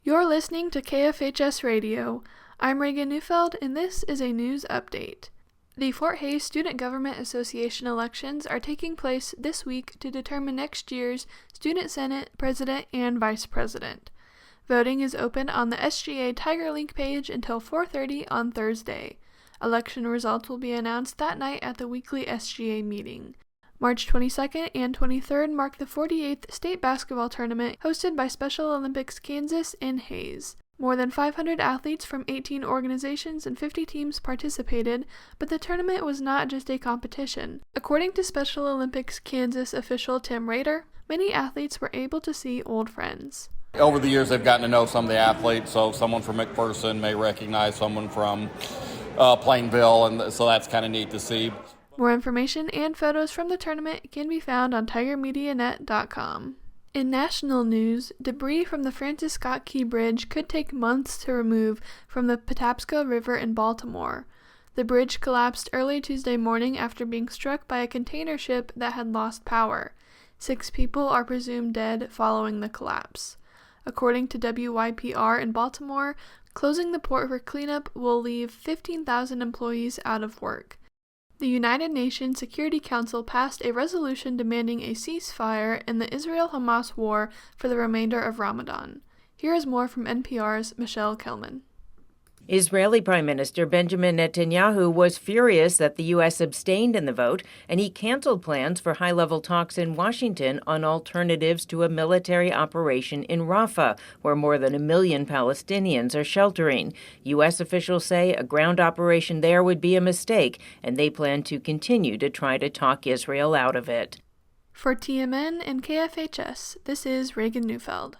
You're listening to KFHS Radio. I'm Reagan Neufeld, and this is a news update. The Fort Hays Student Government Association elections are taking place this week to determine next year's Student Senate, President, and Vice President. Voting is open on the SGA Tiger Link page until 4:30 on Thursday. Election results will be announced that night at the weekly SGA meeting. March 22nd and 23rd mark the 48th State Basketball Tournament hosted by Special Olympics Kansas in Hays. More than 500 athletes from 18 organizations and 50 teams participated, but the tournament was not just a competition. According to Special Olympics Kansas official Tim Rader, many athletes were able to see old friends. Over the years, they've gotten to know some of the athletes, so someone from McPherson may recognize someone from Plainville, and so that's kind of neat to see. More information and photos from the tournament can be found on tigermedianet.com. In national news, debris from the Francis Scott Key Bridge could take months to remove from the Patapsco River in Baltimore. The bridge collapsed early Tuesday morning after being struck by a container ship that had lost power. 6 people are presumed dead following the collapse. According to WYPR in Baltimore, closing the port for cleanup will leave 15,000 employees out of work. The United Nations Security Council passed a resolution demanding a ceasefire in the Israel-Hamas war for the remainder of Ramadan. Here is more from NPR's Michelle Kelman. Israeli Prime Minister Benjamin Netanyahu was furious that the U.S. abstained in the vote, and he canceled plans for high-level talks in Washington on alternatives to a military operation in Rafah, where more than 1 million Palestinians are sheltering. U.S. officials say a ground operation there would be a mistake, and they plan to continue to try to talk Israel out of it. For TMN and KFHS, this is Reagan Neufeld.